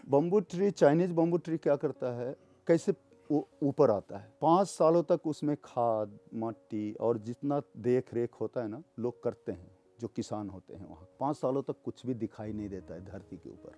Bamboo tree, Chinese bamboo tree क्या करता है, कैसे वो ऊपर आता है। 5 सालों तक उसमें खाद, मट्टी और जितना देख रेख होता है ना, लोग करते हैं, जो किसान होते हैं वहाँ। 5 सालों तक कुछ भी दिखाई नहीं देता है धरती के ऊपर,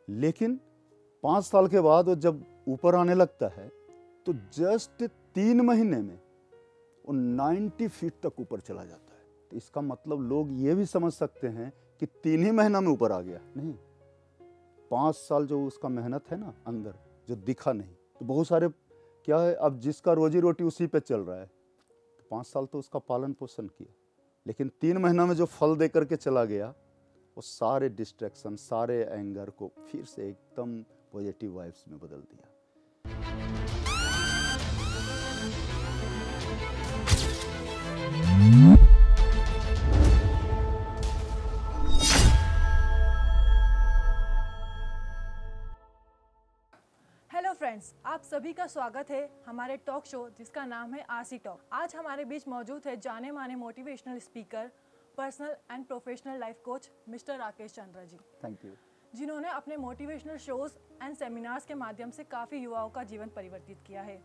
लेकिन 5 साल के बाद वो जब ऊपर आने लगता है तो जस्ट 3 महीने में वो 90 फीट तक ऊपर चला जाता है। तो इसका मतलब लोग ये भी समझ सकते हैं कि 3 ही महीना में ऊपर आ गया, नहीं, 5 साल जो उसका मेहनत है ना अंदर, जो दिखा नहीं। तो बहुत सारे क्या है, अब जिसका रोजी रोटी उसी पे चल रहा है, तो 5 साल तो उसका पालन पोषण किया, लेकिन 3 महीना में जो फल दे करके चला गया, वो सारे डिस्ट्रैक्शन, सारे एंगर को फिर से एकदम पॉजिटिव वाइब्स में बदल दिया। हेलो फ्रेंड्स, आप सभी का स्वागत है हमारे टॉक शो जिसका नाम है आरसी टॉक। आज हमारे बीच मौजूद है जाने माने motivational speaker, personal and professional life coach mister Rakesh Chandra ji. Thank you. जिन्होंने अपने मोटिवेशनल शोज एंड सेमिनार्स के माध्यम से काफ़ी युवाओं का जीवन परिवर्तित किया है।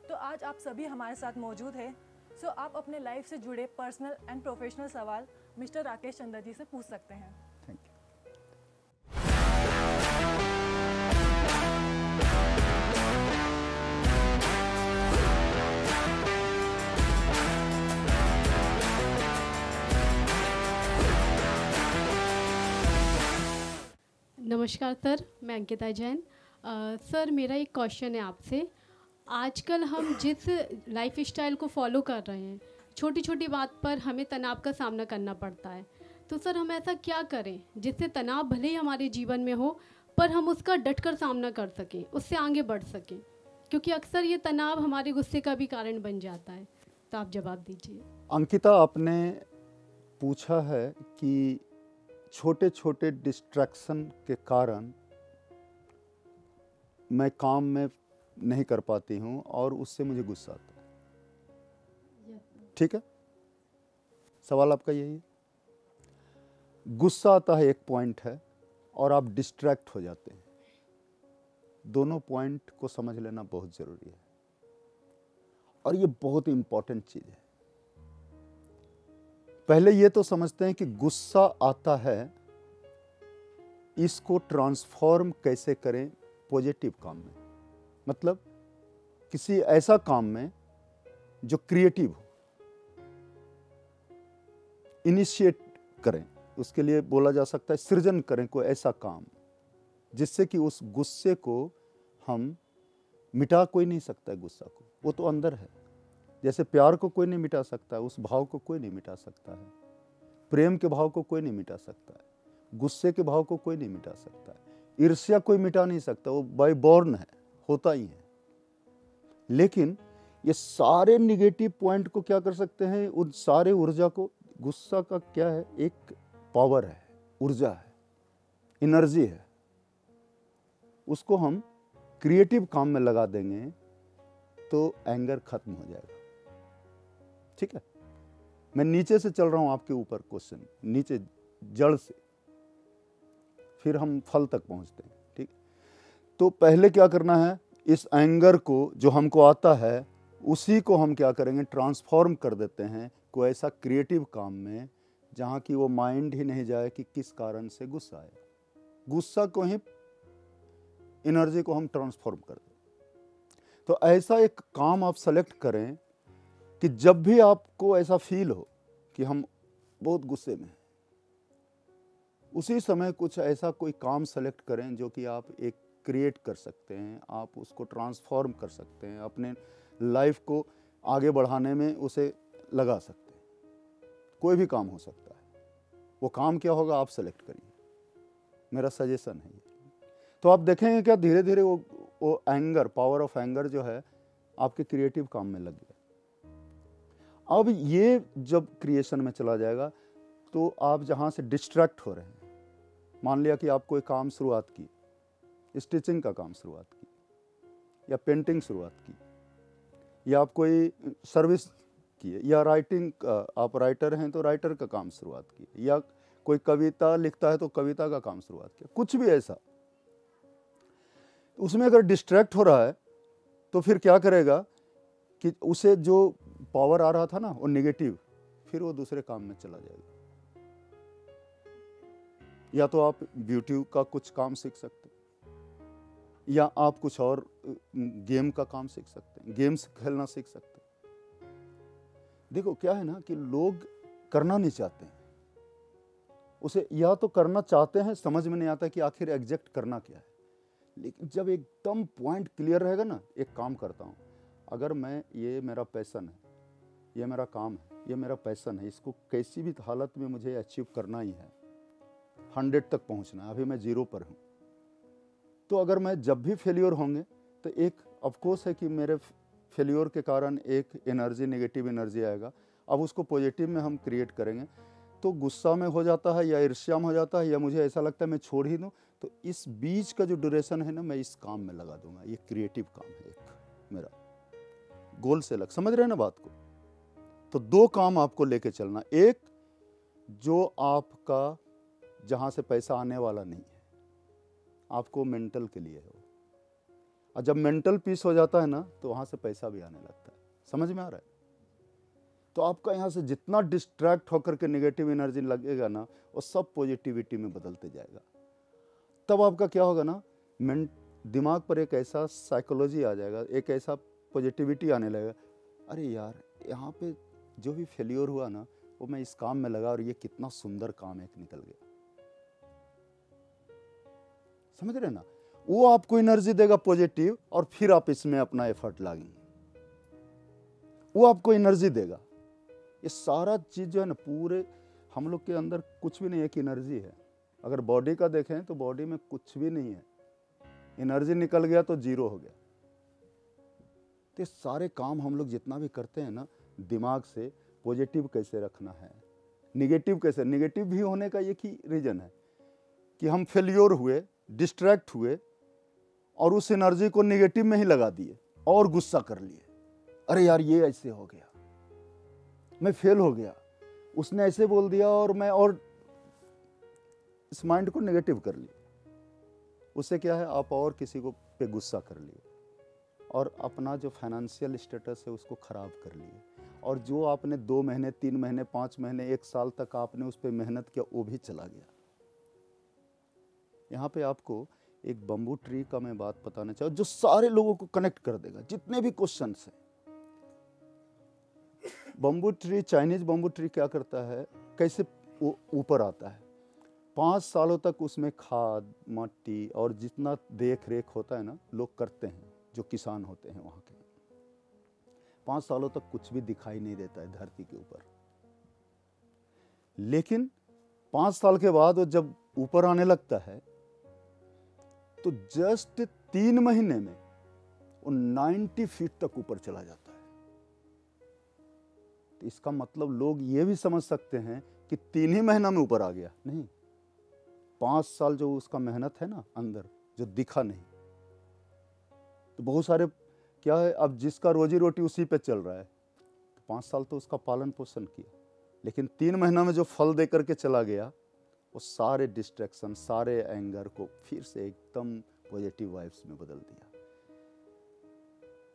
तो आज आप सभी हमारे साथ मौजूद हैं। सो आप अपने लाइफ से जुड़े पर्सनल एंड प्रोफेशनल सवाल मिस्टर राकेश चंद्रा जी से पूछ सकते हैं। Thank you. नमस्कार सर, मैं अंकिता जैन। सर, मेरा एक क्वेश्चन है आपसे। आजकल हम जिस लाइफ स्टाइल को फॉलो कर रहे हैं, छोटी छोटी बात पर हमें तनाव का सामना करना पड़ता है। तो सर, हम ऐसा क्या करें जिससे तनाव भले ही हमारे जीवन में हो, पर हम उसका डटकर सामना कर सकें, उससे आगे बढ़ सकें, क्योंकि अक्सर ये तनाव हमारे गुस्से का भी कारण बन जाता है। तो आप जवाब दीजिए। अंकिता, आपने पूछा है कि छोटे छोटे डिस्ट्रैक्शन के कारण मैं काम में नहीं कर पाती हूँ और उससे मुझे गुस्सा आता है। ठीक है, सवाल आपका यही है। गुस्सा आता है, एक पॉइंट है, और आप डिस्ट्रैक्ट हो जाते हैं। दोनों पॉइंट को समझ लेना बहुत ज़रूरी है और ये बहुत इंपॉर्टेंट चीज़ है। पहले ये तो समझते हैं कि गुस्सा आता है, इसको ट्रांसफॉर्म कैसे करें पॉजिटिव काम में, मतलब किसी ऐसा काम में जो क्रिएटिव हो, इनिशिएट करें। उसके लिए बोला जा सकता है सृजन करें कोई ऐसा काम जिससे कि उस गुस्से को हम मिटा कोई नहीं सकता है। गुस्सा को, वो तो अंदर है। जैसे प्यार को कोई नहीं मिटा सकता है, उस भाव को कोई नहीं मिटा सकता है। प्रेम के भाव को कोई नहीं मिटा सकता है, गुस्से के भाव को कोई नहीं मिटा सकता है। ईर्ष्या कोई मिटा नहीं सकता, वो बाय बॉर्न है, होता ही है। लेकिन ये सारे निगेटिव पॉइंट को क्या कर सकते हैं, उन सारे ऊर्जा को, गुस्सा का क्या है, एक पावर है, ऊर्जा है, एनर्जी है, उसको हम क्रिएटिव काम में लगा देंगे तो एंगर खत्म हो जाएगा। ठीक है, मैं नीचे से चल रहा हूं आपके ऊपर, क्वेश्चन नीचे जड़ से, फिर हम फल तक पहुंचते हैं। ठीक, तो पहले क्या करना है, इस एंगर को जो हमको आता है उसी को हम क्या करेंगे, ट्रांसफॉर्म कर देते हैं कोई ऐसा क्रिएटिव काम में जहां की वो माइंड ही नहीं जाए कि किस कारण से गुस्सा आया। गुस्सा को ही, एनर्जी को हम ट्रांसफॉर्म कर दें। तो ऐसा एक काम आप सेलेक्ट करें कि जब भी आपको ऐसा फील हो कि हम बहुत गुस्से में हैं, उसी समय कुछ ऐसा कोई काम सेलेक्ट करें जो कि आप एक क्रिएट कर सकते हैं, आप उसको ट्रांसफॉर्म कर सकते हैं, अपने लाइफ को आगे बढ़ाने में उसे लगा सकते हैं। कोई भी काम हो सकता है, वो काम क्या होगा आप सेलेक्ट करिए, मेरा सजेशन है ये। तो आप देखेंगे क्या धीरे धीरे वो एंगर, पावर ऑफ एंगर जो है आपके क्रिएटिव काम में लग गया। अब ये जब क्रिएशन में चला जाएगा तो आप जहाँ से डिस्ट्रैक्ट हो रहे हैं, मान लिया कि आप कोई काम शुरुआत की, स्टिचिंग का काम शुरुआत की, या पेंटिंग शुरुआत की, या आप कोई सर्विस किए, या राइटिंग, आप राइटर हैं तो राइटर का काम शुरुआत किए, या कोई कविता लिखता है तो कविता का काम शुरुआत किया, कुछ भी ऐसा। उसमें अगर डिस्ट्रैक्ट हो रहा है तो फिर क्या करेगा कि उसे जो पावर आ रहा था ना वो नेगेटिव, फिर वो दूसरे काम में चला जाएगा। या तो आप ब्यूटी का कुछ काम सीख सकते हैं, या आप कुछ और गेम का काम सीख सकते हैं, गेम्स खेलना सीख सकते हैं। देखो क्या है ना कि लोग करना नहीं चाहते हैं, उसे या तो करना चाहते हैं, समझ में नहीं आता कि आखिर एग्जैक्ट करना क्या है। लेकिन जब एकदम पॉइंट क्लियर रहेगा ना, एक काम करता हूँ, अगर मैं ये मेरा पैशन है, ये मेरा काम है, ये मेरा पैशन है, इसको किसी भी हालत में मुझे अचीव करना ही है, 100 तक पहुँचना है, अभी मैं 0 पर हूँ। तो अगर मैं जब भी फेल्योर होंगे तो एक ऑफकोर्स है कि मेरे फेल्योर के कारण एक एनर्जी, नेगेटिव एनर्जी आएगा। अब उसको पॉजिटिव में हम क्रिएट करेंगे तो गुस्सा में हो जाता है या ईर्ष्या में हो जाता है या मुझे ऐसा लगता है मैं छोड़ ही दूँ, तो इस बीच का जो ड्यूरेशन है ना, मैं इस काम में लगा दूंगा। ये क्रिएटिव काम है एक मेरा, गोल से अलग। समझ रहे हैं ना बात को? तो 2 काम आपको लेके चलना, एक जो आपका जहाँ से पैसा आने वाला नहीं है, आपको मेंटल के लिए हो, और जब मेंटल पीस हो जाता है ना तो वहाँ से पैसा भी आने लगता है। समझ में आ रहा है? तो आपका यहाँ से जितना डिस्ट्रैक्ट होकर के नेगेटिव एनर्जी लगेगा ना, वो सब पॉजिटिविटी में बदलते जाएगा। तब आपका क्या होगा ना, दिमाग पर एक ऐसा साइकोलॉजी आ जाएगा, एक ऐसा पॉजिटिविटी आने लगेगा, अरे यार यहाँ पे जो भी फेलियर हुआ ना, वो मैं इस काम में लगा और ये कितना सुंदर काम एक निकल गया। समझ रहे ना? वो आपको एनर्जी देगा पॉजिटिव, और फिर आप इसमें अपना एफर्ट लागेंगे, वो आपको एनर्जी देगा। ये सारा चीज जो है ना, पूरे हम लोग के अंदर कुछ भी नहीं है कि एनर्जी है। अगर बॉडी का देखें तो बॉडी में कुछ भी नहीं है, एनर्जी निकल गया तो 0 हो गया। तो सारे काम हम लोग जितना भी करते हैं ना, दिमाग से पॉजिटिव कैसे रखना है, निगेटिव कैसे। निगेटिव भी होने का एक ही रीजन है कि हम फेल्योर हुए, डिस्ट्रैक्ट हुए और उस एनर्जी को निगेटिव में ही लगा दिए और गुस्सा कर लिए, अरे यार ये ऐसे हो गया, मैं फेल हो गया, उसने ऐसे बोल दिया, और मैं और इस माइंड को नेगेटिव कर लिया। उससे क्या है, आप और किसी को पे गुस्सा कर लिए और अपना जो फाइनेंशियल स्टेटस है उसको खराब कर लिए, और जो आपने 2 महीने, 3 महीने, 5 महीने, 1 साल तक आपने उस पर मेहनत किया, वो भी चला गया। यहाँ पे आपको एक बम्बू ट्री का मैं बात बताना चाहूँ जो सारे लोगों को कनेक्ट कर देगा, जितने भी क्वेश्चंस हैं। Bamboo tree, Chinese bamboo tree क्या करता है, कैसे ऊपर आता है, 5 सालों तक उसमें खाद, मट्टी और जितना देख रेख होता है ना, लोग करते हैं, जो किसान होते हैं वहाँ के। 5 सालों तक कुछ भी दिखाई नहीं देता है धरती के ऊपर, लेकिन 5 साल के बाद वो जब ऊपर आने लगता है तो जस्ट 3 महीने में वो 90 फीट तक ऊपर चला जाता है। तो इसका मतलब लोग ये भी समझ सकते हैं कि 3 ही महीना में ऊपर आ गया, नहीं, 5 साल जो उसका मेहनत है ना अंदर, जो दिखा नहीं। तो बहुत सारे क्या है, अब जिसका रोजी रोटी उसी पे चल रहा है, तो 5 साल तो उसका पालन पोषण किया, लेकिन 3 महीना में जो फल दे करके चला गया, वो सारे डिस्ट्रैक्शन, सारे एंगर को फिर से एकदम पॉजिटिव वाइब्स में बदल दिया।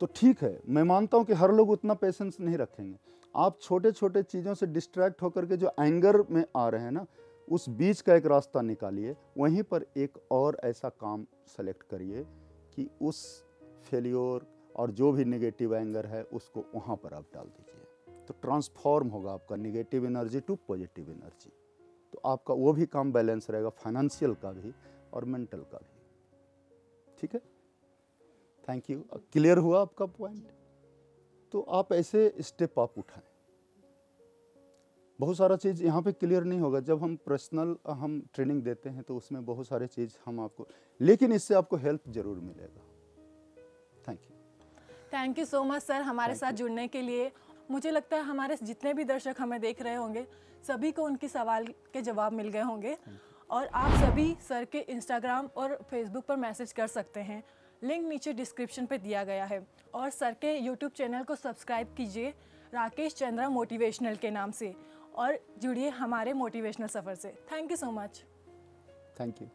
तो ठीक है, मैं मानता हूं कि हर लोग उतना पेशेंस नहीं रखेंगे। आप छोटे छोटे चीज़ों से डिस्ट्रैक्ट होकर के जो एंगर में आ रहे हैं ना, उस बीच का एक रास्ता निकालिए, वहीं पर एक और ऐसा काम सेलेक्ट करिए कि उस फेलियर और जो भी नेगेटिव एंगर है उसको वहाँ पर आप डाल दीजिए। तो ट्रांसफॉर्म होगा आपका negative energy to positive energy. तो आपका वो भी काम बैलेंस रहेगा, फाइनेंशियल का भी और मेंटल का भी। ठीक है, थैंक यू। क्लियर हुआ आपका पॉइंट? तो आप ऐसे स्टेप आप उठाएं। बहुत सारा चीज़ यहाँ पे क्लियर नहीं होगा, जब हम पर्सनल हम ट्रेनिंग देते हैं तो उसमें बहुत सारे चीज़ हम आपको, लेकिन इससे आपको हेल्प जरूर मिलेगा। Thank you so much sir हमारे साथ जुड़ने के लिए। मुझे लगता है हमारे जितने भी दर्शक हमें देख रहे होंगे, सभी को उनके सवाल के जवाब मिल गए होंगे, और आप सभी सर के इंस्टाग्राम और फेसबुक पर मैसेज कर सकते हैं, लिंक नीचे डिस्क्रिप्शन पे दिया गया है। और सर के यूट्यूब चैनल को सब्सक्राइब कीजिए राकेश चंद्रा मोटिवेशनल के नाम से, और जुड़िए हमारे मोटिवेशनल सफ़र से। Thank you so much. Thank you.